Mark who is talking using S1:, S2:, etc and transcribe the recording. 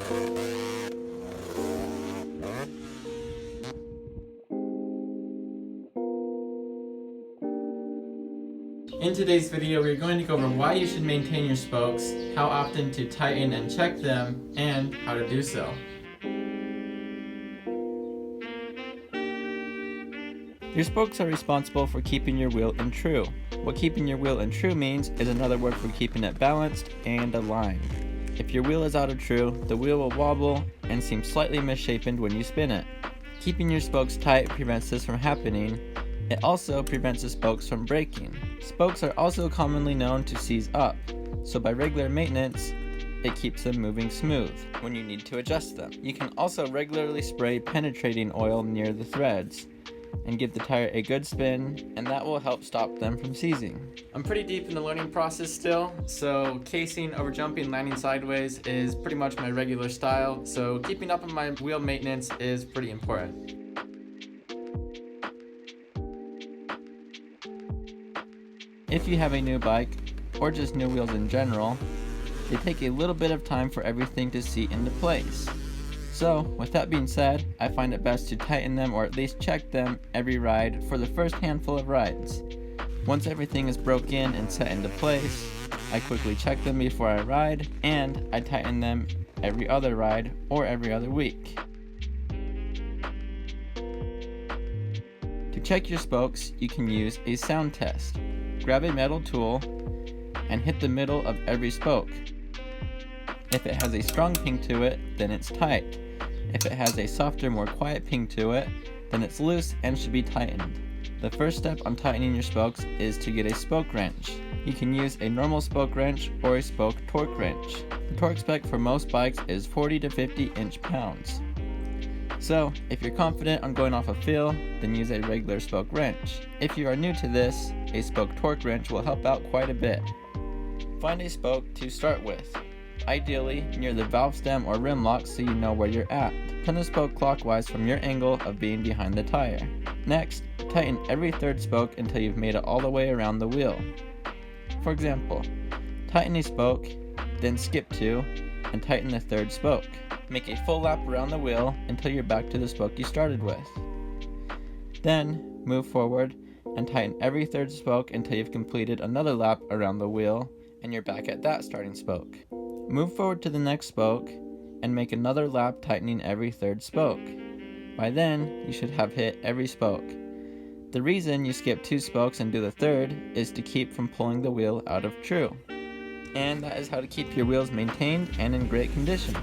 S1: In today's video, we're going to go over why you should maintain your spokes, how often to tighten and check them, and how to do so. Your spokes are responsible for keeping your wheel in true. What keeping your wheel in true means is another word for keeping it balanced and aligned. If your wheel is out of true, the wheel will wobble and seem slightly misshapen when you spin it. Keeping your spokes tight prevents this from happening. It also prevents the spokes from breaking. Spokes are also commonly known to seize up, so by regular maintenance, it keeps them moving smooth when you need to adjust them. You can also regularly spray penetrating oil near the threads and give the tire a good spin, and that will help stop them from seizing. I'm pretty deep in the learning process still, so casing, over jumping, landing sideways is pretty much my regular style, so keeping up on my wheel maintenance is pretty important. If you have a new bike, or just new wheels in general, they take a little bit of time for everything to seat into place. So, with that being said, I find it best to tighten them or at least check them every ride for the first handful of rides. Once everything is broken and set into place, I quickly check them before I ride, and I tighten them every other ride or every other week. To check your spokes, you can use a sound test. Grab a metal tool and hit the middle of every spoke. If it has a strong ping to it, then it's tight. If it has a softer, more quiet ping to it, then it's loose and should be tightened. The first step on tightening your spokes is to get a spoke wrench. You can use a normal spoke wrench or a spoke torque wrench. The torque spec for most bikes is 40 to 50 inch-pounds. So, if you're confident on going off a feel, then use a regular spoke wrench. If you are new to this, a spoke torque wrench will help out quite a bit. Find a spoke to start with, ideally near the valve stem or rim lock so you know where you're at. Turn the spoke clockwise from your angle of being behind the tire. Next, tighten every third spoke until you've made it all the way around the wheel. For example, tighten a spoke, then skip 2, and tighten the third spoke. Make a full lap around the wheel until you're back to the spoke you started with. Then, move forward and tighten every third spoke until you've completed another lap around the wheel and you're back at that starting spoke. Move forward to the next spoke and make another lap tightening every third spoke. By then, you should have hit every spoke. The reason you skip 2 spokes and do the third is to keep from pulling the wheel out of true. And that is how to keep your wheels maintained and in great condition.